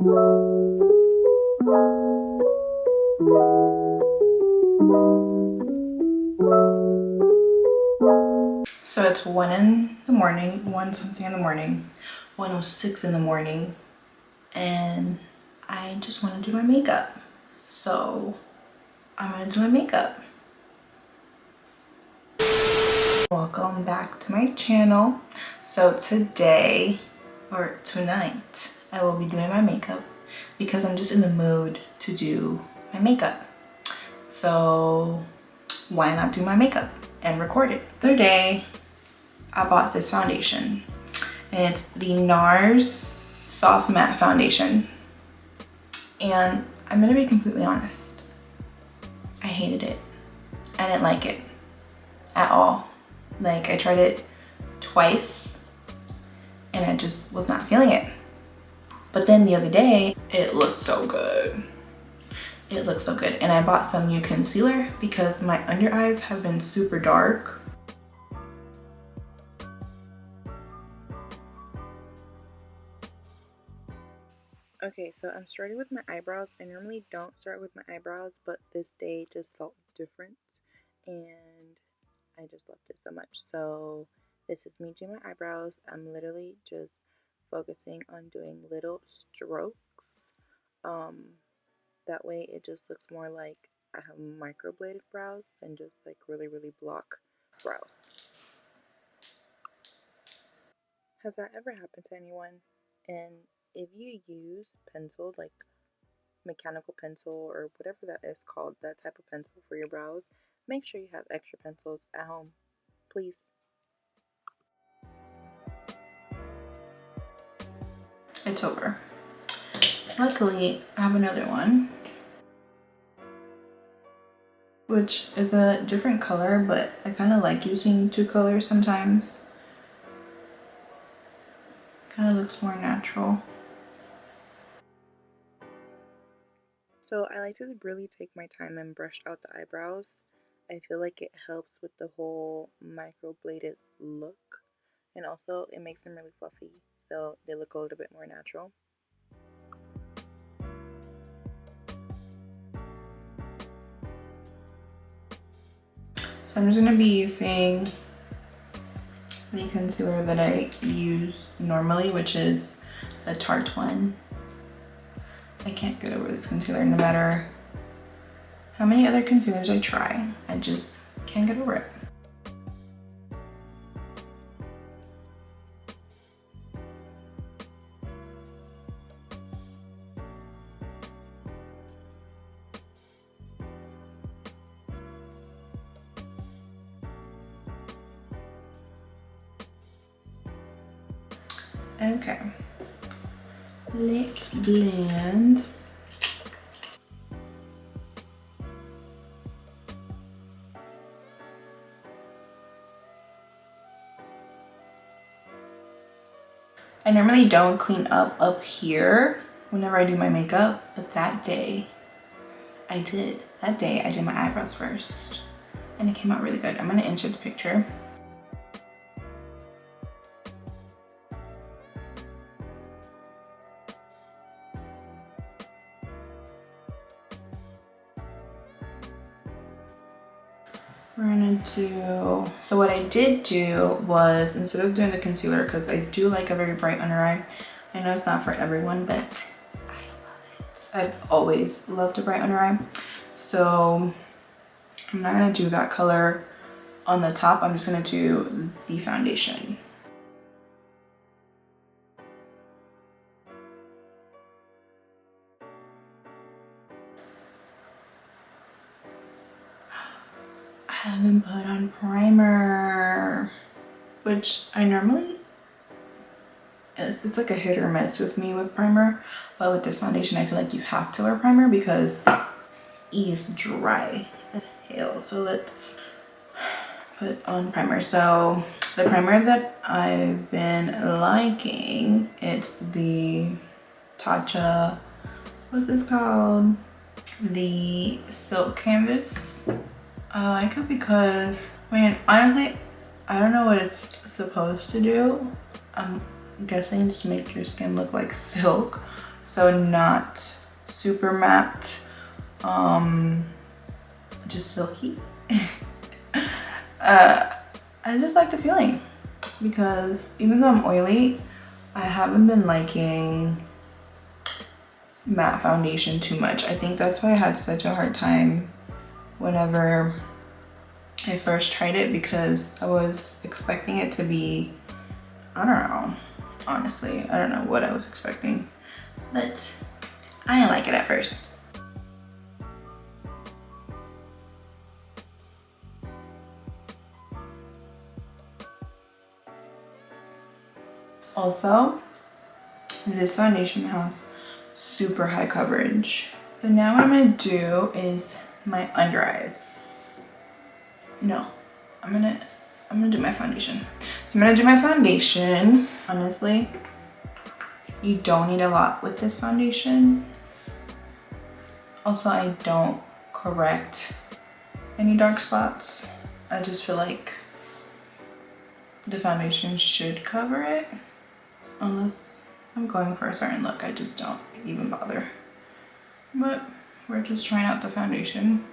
So it's 1 in the morning, 1 something in the morning, 1:06 in the morning, and I just want to do my makeup. So I'm gonna do my makeup. Welcome back to my channel. So today, or tonight, I will be doing my makeup because I'm just in the mood to do my makeup. So why not do my makeup and record it? The other day, I bought this foundation, and it's the Nars Soft Matte Foundation. And I'm gonna be completely honest, I hated it. I didn't like it at all. Like, I tried it twice and I just was not feeling it. But then the other day, it looked so good. It looks so good. And I bought some new concealer because my under eyes have been super dark. Okay, so I'm starting with my eyebrows. I normally don't start with my eyebrows, but this day just felt different and I just loved it so much. So this is me doing my eyebrows. I'm literally just focusing on doing little strokes. That way it just looks more like I have microbladed brows than just like really block brows. Has that ever happened to anyone? And if you use pencil, like mechanical pencil or whatever that is called, that type of pencil for your brows, make sure you have extra pencils at home, please. It's over. Luckily, I have another one, which is a different color, but I kind of like using two colors sometimes. Kind of looks more natural. So I like to really take my time and brush out the eyebrows. I feel like it helps with the whole microbladed look, and also it makes them really fluffy, so they look a little bit more natural. So I'm just going to be using the concealer that I use normally, which is a Tarte one. I can't get over this concealer no matter how many other concealers I try. I just can't get over it. Okay, let's blend. I normally don't clean up here whenever I do my makeup, but that day I did. That day I did my eyebrows first and it came out really good. I'm gonna insert the picture. We're gonna do, so what I did do was, instead of doing the concealer, because I do like a very bright under eye, I know it's not for everyone, but I love it. I've always loved a bright under eye. So I'm not gonna do that color on the top, I'm just gonna do the foundation. I haven't put on primer, which I normally, it's like a hit or miss with me with primer, but with this foundation I feel like you have to wear primer because it is dry as hell. So let's put on primer. So the primer that I've been liking, it's the Tatcha, what's this called? The Silk Canvas. I like it because, I mean, honestly, I don't know what it's supposed to do. I'm guessing just make your skin look like silk, so not super matte, just silky. I just like the feeling because even though I'm oily, I haven't been liking matte foundation too much. I think that's why I had such a hard time whenever I first tried it, because I was expecting it to be, I don't know, honestly, I don't know what I was expecting, but I didn't like it at first. Also, this foundation has super high coverage. So now what I'm gonna do is my under eyes. No, I'm gonna do my foundation. So I'm gonna do my foundation. Honestly, you don't need a lot with this foundation. Also, I don't correct any dark spots. I just feel like the foundation should cover it. Unless I'm going for a certain look, I just don't even bother. But we're just trying out the foundation.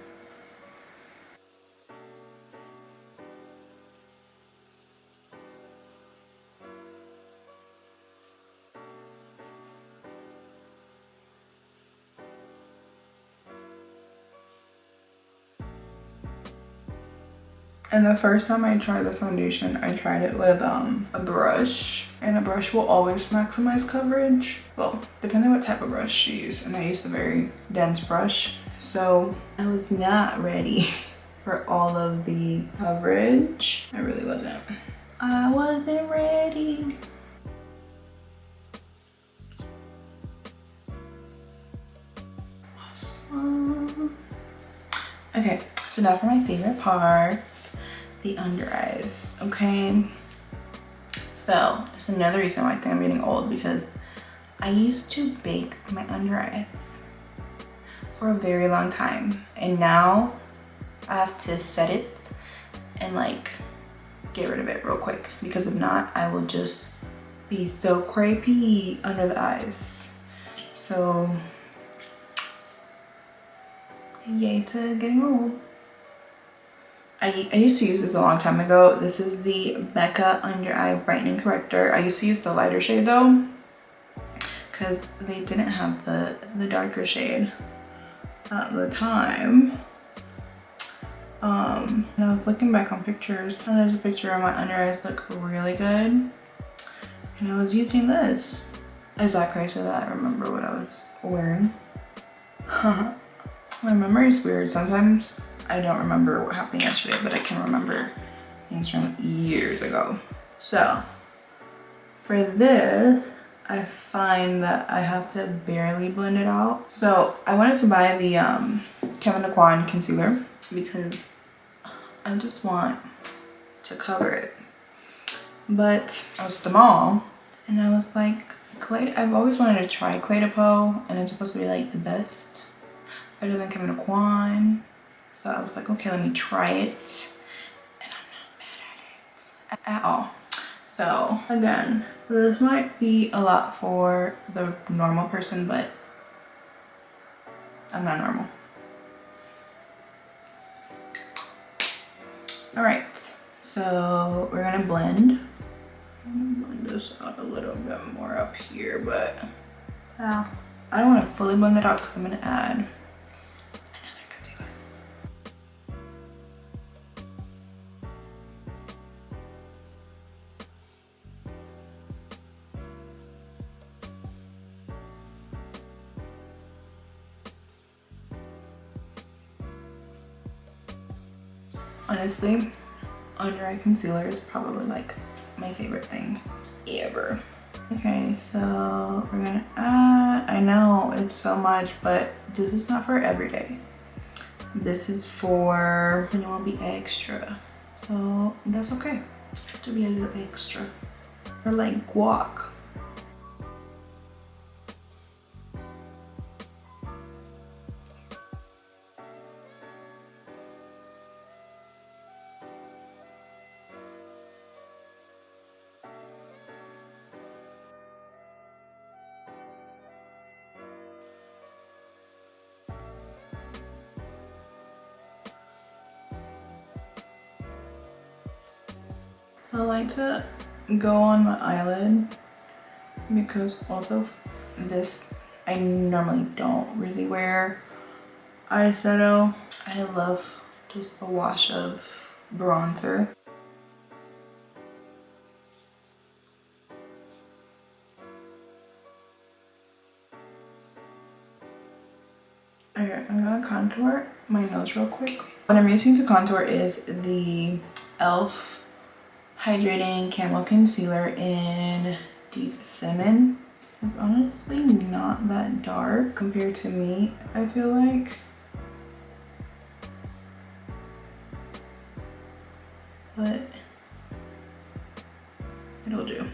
And the first time I tried the foundation, I tried it with a brush. And a brush will always maximize coverage. Well, depending what type of brush you use. And I used a very dense brush. So I was not ready for all of the coverage. I really wasn't. I wasn't ready. Awesome. Okay, so now for my favorite part, the under eyes, okay? So, it's another reason why I think I'm getting old, because I used to bake my under eyes for a very long time. And now I have to set it and like get rid of it real quick, because if not, I will just be so crepey under the eyes. So, yay to getting old. I used to use this a long time ago. This is the Becca Under Eye Brightening Corrector. I used to use the lighter shade though, because they didn't have the darker shade at the time. And I was looking back on pictures, and there's a picture of my under eyes look really good. And I was using this. Is that crazy that I remember what I was wearing? My memory is weird. Sometimes I don't remember what happened yesterday, but I can remember things from years ago. So for this, I find that I have to barely blend it out. So I wanted to buy the Kevyn Aucoin concealer because I just want to cover it. But I was at the mall and I was like, I've always wanted to try Cle de Paue, and it's supposed to be like the best, better than Kevyn Aucoin. So I was like, okay, let me try it. And I'm not bad at it at all. So again, this might be a lot for the normal person, but I'm not normal. All right, so we're gonna blend. I'm gonna blend this out a little bit more up here, but I don't want to fully blend it out because I'm gonna add another concealer. Honestly, under eye concealer is probably like my favorite thing ever. Okay, so we're gonna add, I know it's so much, but this is not for every day. This is for when you want to be extra. So that's okay to be a little extra. Or like guac. like to go on my eyelid because also this, I normally don't really wear eyeshadow. I love just a wash of bronzer. Okay, I'm gonna contour my nose real quick. What I'm using to contour is the e.l.f. Hydrating Camo Concealer in Deep Cinnamon. It's honestly not that dark compared to me, I feel like. But it'll do.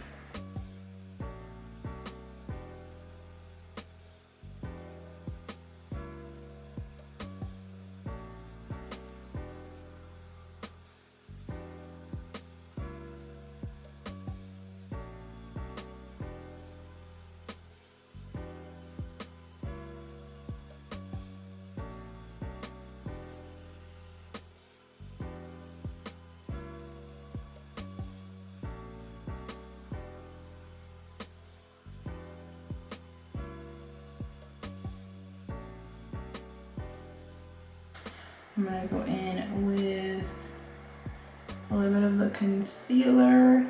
I'm gonna go in with a little bit of the concealer.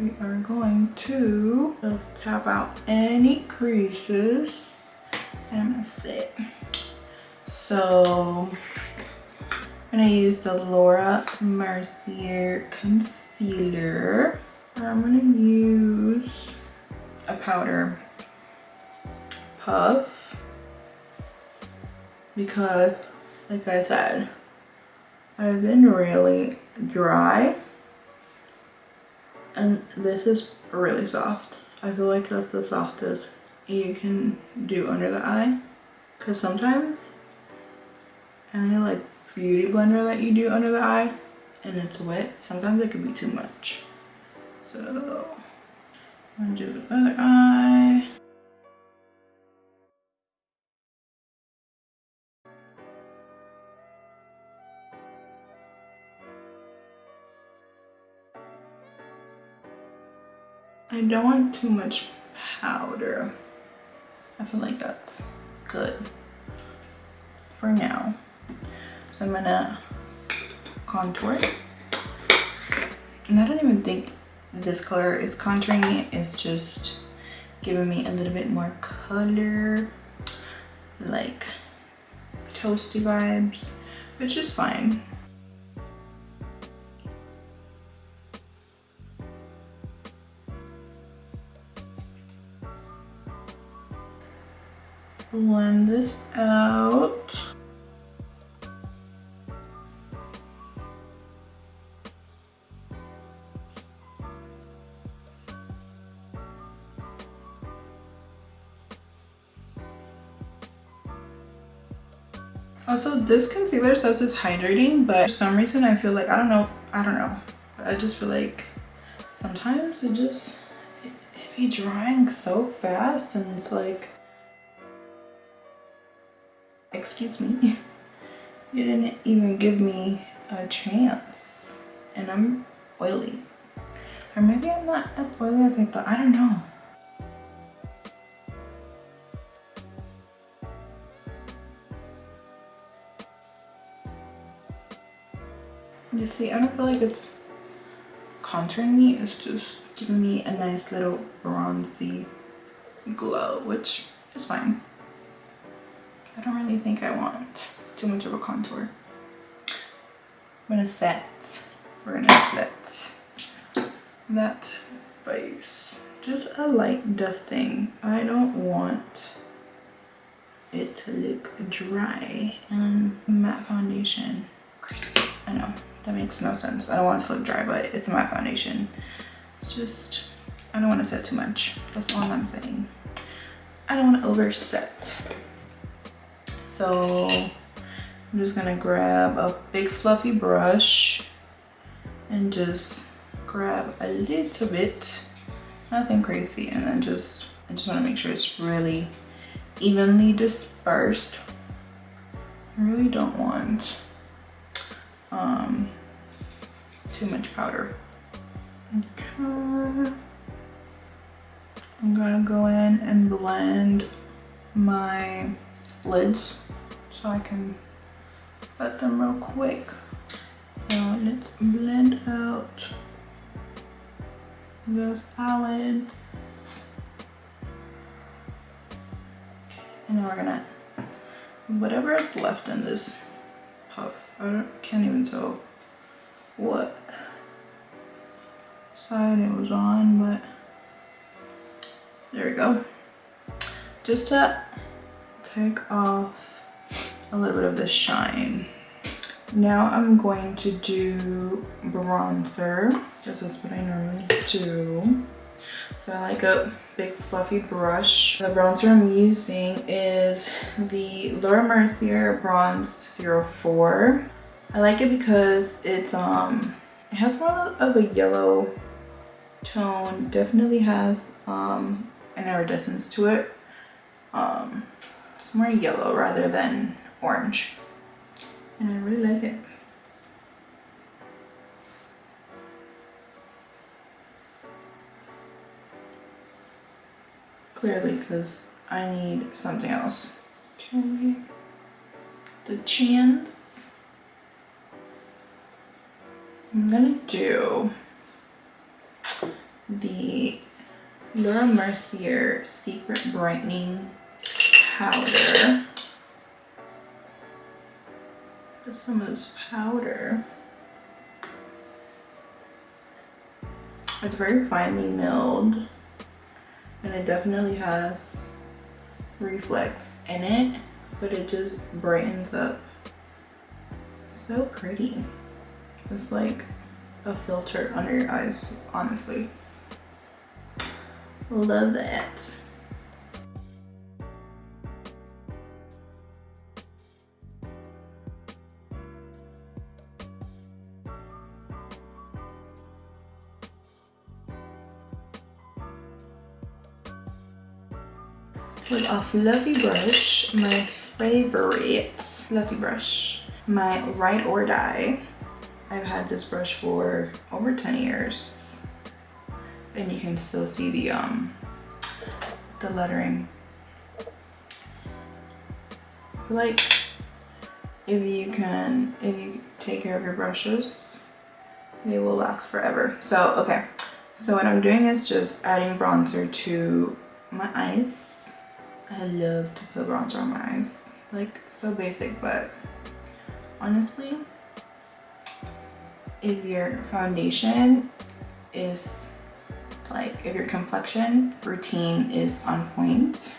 We are going to just tap out any creases and I'm gonna sit. So I'm gonna use the Laura Mercier concealer. I'm gonna use a powder puff because, like I said, I've been really dry and this is really soft. I feel like that's the softest you can do under the eye, because sometimes any like beauty blender that you do under the eye and it's wet, sometimes it can be too much. So I'm gonna do the other eye. I don't want too much powder. I feel like that's good for now. So I'm gonna contour. And I don't even think this color is contouring me, it's just giving me a little bit more color, like toasty vibes, which is fine. Blend this out. Also, this concealer says it's hydrating, but for some reason I feel like, I don't know, but I just feel like sometimes it be drying so fast and it's like, excuse me, you didn't even give me a chance. And I'm oily. Or maybe I'm not as oily as I thought, I don't know. You see, I don't feel like it's contouring me, it's just giving me a nice little bronzy glow, which is fine. I don't really think I want too much of a contour. I'm gonna set, we're gonna set that face. Just a light dusting. I don't want it to look dry. And matte foundation. Crispy. I know, that makes no sense. I don't want it to look dry, but it's a matte foundation. It's just, I don't want to set too much. That's all I'm saying. I don't want to overset. So I'm just gonna grab a big fluffy brush and just grab a little bit, nothing crazy, and then I just want to make sure it's really evenly dispersed. I really don't want too much powder. Okay. I'm gonna go in and blend my lids so I can set them real quick. So let's blend out those eyelids. And now we're gonna, whatever is left in this puff, can't even tell what side it was on, but there we go. Just to take off a little bit of the shine. Now I'm going to do bronzer. This is what I normally do. So I like a big fluffy brush. The bronzer I'm using is the Mercier Bronze 04. I like it because it's it has more of a yellow tone. Definitely has an iridescence to it. It's more yellow rather than orange, and I really like it. Clearly, because I need something else. Okay. The chins. I'm gonna do the Mercier Secret Brightening Powder. Put some of this powder. It's very finely milled, and it definitely has reflex in it, but it just brightens up so pretty. It's like a filter under your eyes, honestly. Love that. With a fluffy brush, my favorite fluffy brush, my Ride or Die. I've had this brush for over 10 years, and you can still see the lettering. I feel like if you take care of your brushes, they will last forever. So okay, so what I'm doing is just adding bronzer to my eyes. I love to put bronzer on my eyes, like so basic, but honestly, if your foundation is like, if your complexion routine is on point,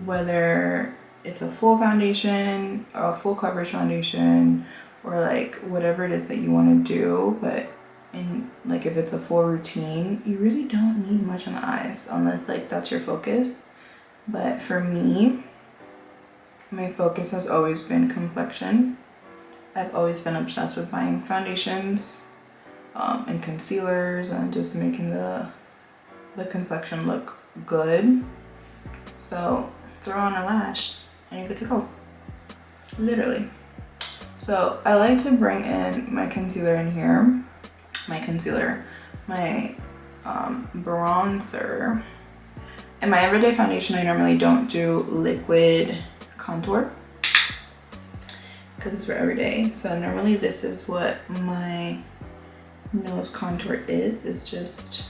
whether it's a full foundation, a full coverage foundation, or like whatever it is that you want to do, but like if it's a full routine, you really don't need much on the eyes unless like that's your focus. But for me, my focus has always been complexion. I've always been obsessed with buying foundations and concealers and just making the complexion look good. So throw on a lash and you're good to go, literally. So I like to bring in my concealer in here, my bronzer. In my everyday foundation, I normally don't do liquid contour because it's for everyday. So normally this is what my nose contour is. It's just,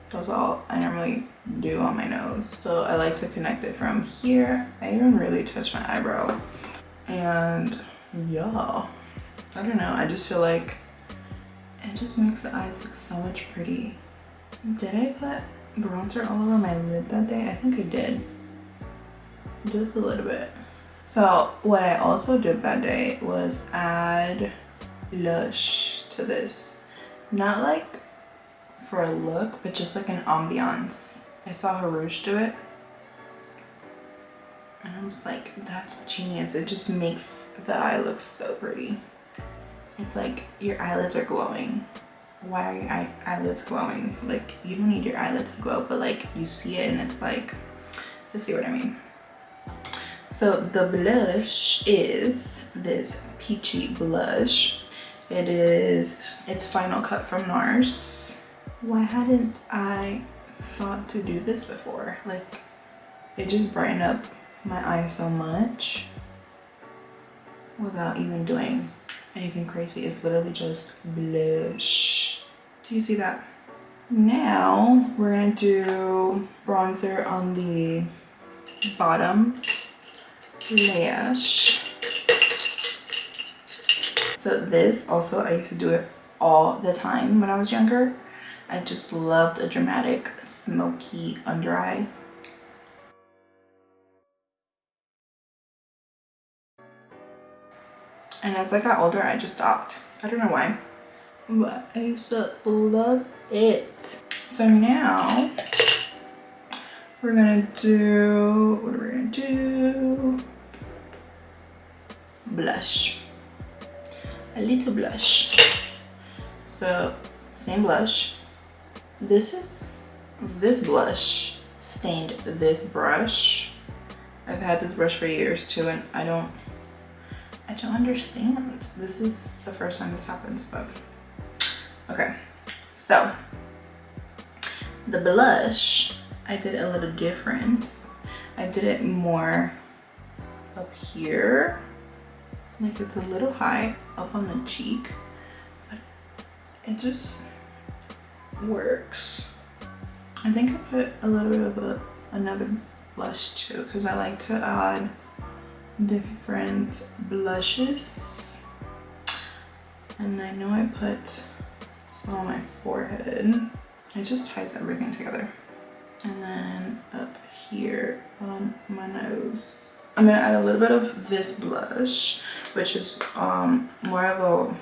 that's all I normally do on my nose. So I like to connect it from here. I even really touch my eyebrow. And yeah, I don't know, I just feel like it just makes the eyes look so much pretty. Did I put bronzer all over my lid that day? I think I did. Just a little bit. So what I also did that day was add blush to this. Not like for a look, but just like an ambiance. I saw Harouche do it, and I was like, that's genius. It just makes the eye look so pretty. It's like your eyelids are glowing. Why are your eyelids glowing? Like, you don't need your eyelids to glow, but like you see it and it's like, you see what I mean. So the blush is this peachy blush. It's Final Cut from Nars. Why hadn't I thought to do this before? Like, it just brightened up my eyes so much without even doing anything crazy. It's literally just blush. Do you see that? Now we're gonna do bronzer on the bottom lash. So this also, I used to do it all the time when I was younger. I just loved a dramatic smoky under eye. And as I got older, I just stopped. I don't know why, but I used to love it. So now we're gonna do, what are we gonna do? Blush. A little blush. So same blush. This blush stained this brush. I've had this brush for years too, and I don't understand. This is the first time this happens, but okay. So the blush, I did a little different. I did it more up here, like it's a little high up on the cheek, but it just works. I think I put a little bit of another blush too, because I like to add different blushes. And I know I put some on my forehead. It just ties everything together. And then up here on my nose. I'm gonna add a little bit of this blush, which is more of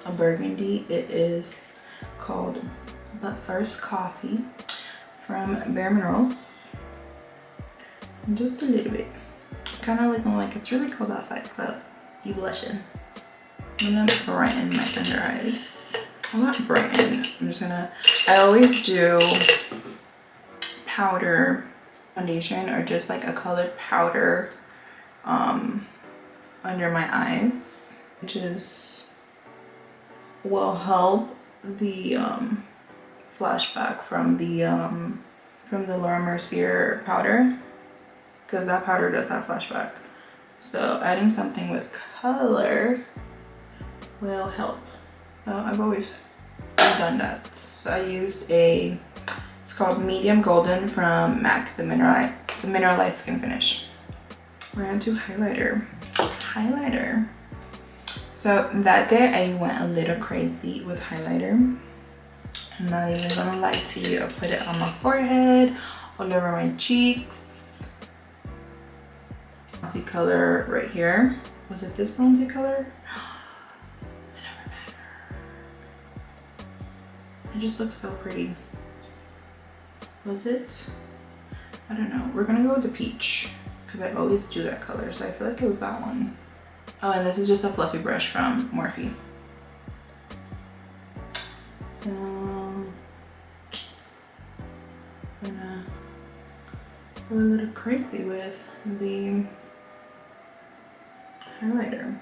a burgundy. It is called But First Coffee from Bare Minerals. And just a little bit. Kind of looking like it's really cold outside, so you blushing. I'm gonna brighten my under eyes. Well, not brighten. I'm just gonna, I always do powder foundation or just like a colored powder under my eyes, which is will help the flashback from the Laura Mercier powder, because that powder does have flashback. So adding something with color will help. So I've always done that. So I used it's called Medium Golden from MAC, the Mineralized Skin Finish. We're gonna do highlighter. So that day I went a little crazy with highlighter. I'm not even gonna lie to you. I put it on my forehead, all over my cheeks. Bronzy color right here. Was it this bronzy color? It never mattered. It just looks so pretty. Was it? I don't know. We're gonna go with the peach because I always do that color, so I feel like it was that one. Oh, and this is just a fluffy brush from Morphe. So I'm gonna go a little crazy with the highlighter.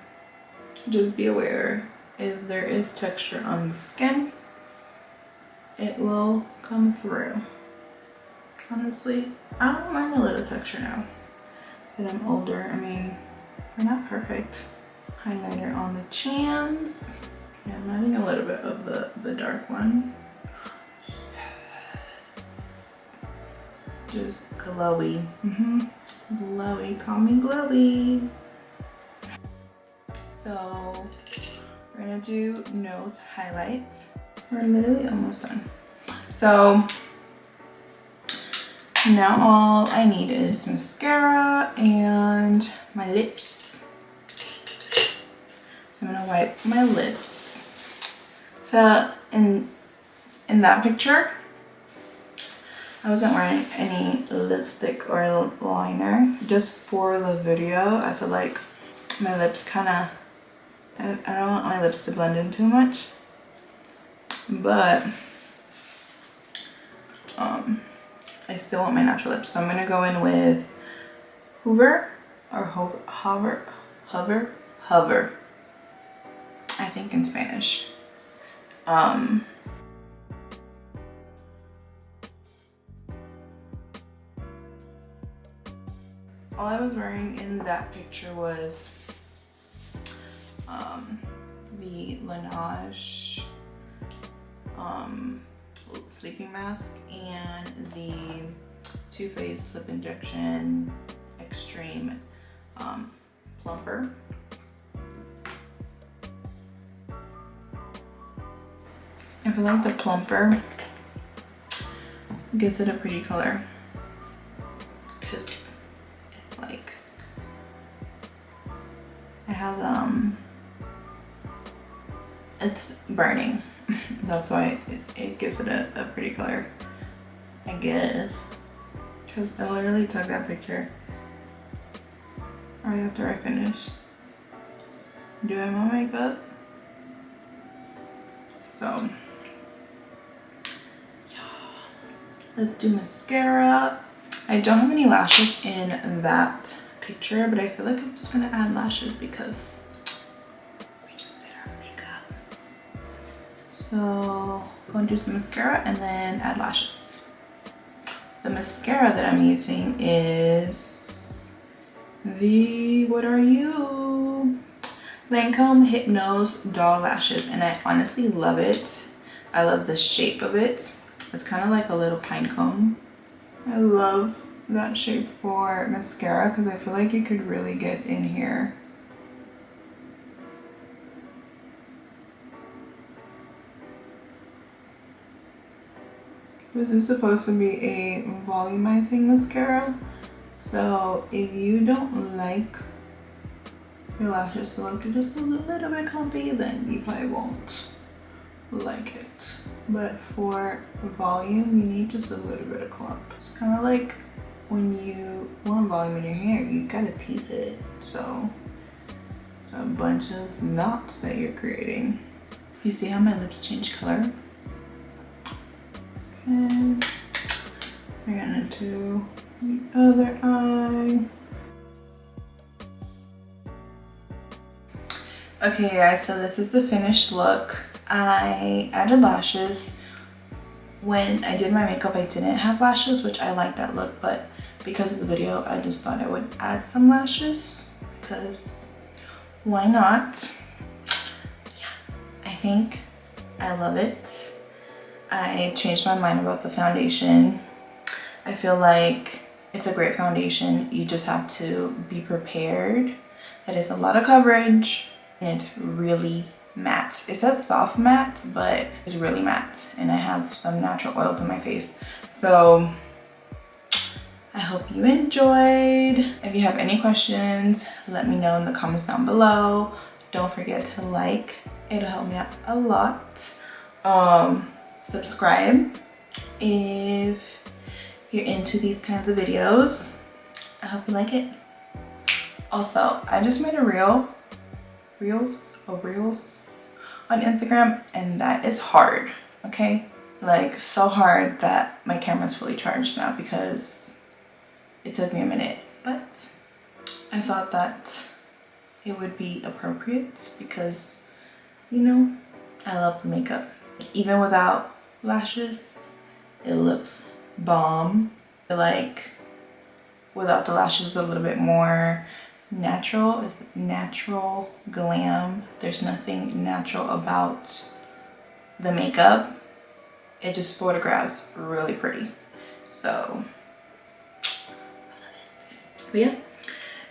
Just be aware if there is texture on the skin, it will come through. Honestly, I don't mind a little texture now that I'm older. I mean, we're not perfect. Highlighter on the chins. Yeah, I'm adding a little bit of the dark one. Yes. Just glowy. Glowy, call me glowy. So we're gonna do nose highlight. We're literally almost done. So now all I need is mascara and my lips. So I'm gonna wipe my lips. So in that picture, I wasn't wearing any lipstick or liner. Just for the video, I feel like my lips kind of, I don't want my lips to blend in too much, but I still want my natural lips. So I'm gonna go in with Hover or Hover, I think in Spanish. All I was wearing in that picture was the Laneige sleeping mask and the Too Faced Lip Injection Extreme Plumper. I feel like the plumper gives it a pretty color because it's like it has it's burning. That's why it gives it a pretty color, I guess, because I literally took that picture right after I finished doing my makeup. So let's do mascara. I don't have any lashes in that picture, but I feel like I'm just gonna add lashes because we just did our makeup. So I'm gonna do some mascara and then add lashes. The mascara that I'm using is the, what are you? Lancome Hypnose Doll Lashes, and I honestly love it. I love the shape of it. It's kind of like a little pine cone. I love that shape for mascara because I feel like you could really get in here. This is supposed to be a volumizing mascara, so if you don't like your lashes to look just a little bit clumpy, then you probably won't like it. But for volume, you need just a little bit of clump. It's kind of like when you want volume in your hair, you gotta tease it. So it's a bunch of knots that you're creating. You see how my lips change color? And we're gonna do the other eye. Okay guys, so this is the finished look. I added lashes. When I did my makeup, I didn't have lashes, which I like that look, but because of the video, I just thought I would add some lashes because why not? Yeah, I think I love it. I changed my mind about the foundation. I feel like it's a great foundation. You just have to be prepared. It is a lot of coverage and it's really matte. It says soft matte, but it's really matte, and I have some natural oils on my face. So I hope you enjoyed. If you have any questions, let me know in the comments down below. Don't forget to like, it'll help me out a lot. Subscribe if you're into these kinds of videos. I hope you like it. Also, I just made a reels on Instagram, and that is hard, okay? Like so hard that my camera's fully charged now because it took me a minute, but I thought that it would be appropriate because, you know, I love the makeup. Even without lashes, it looks bomb. I feel like without the lashes a little bit more natural. It's natural glam. There's nothing natural about the makeup. It just photographs really pretty. So I love it. But yeah,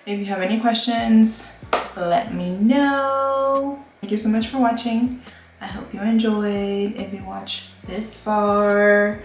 if you have any questions, let me know. Thank you so much for watching. I hope you enjoyed. If you watched this far,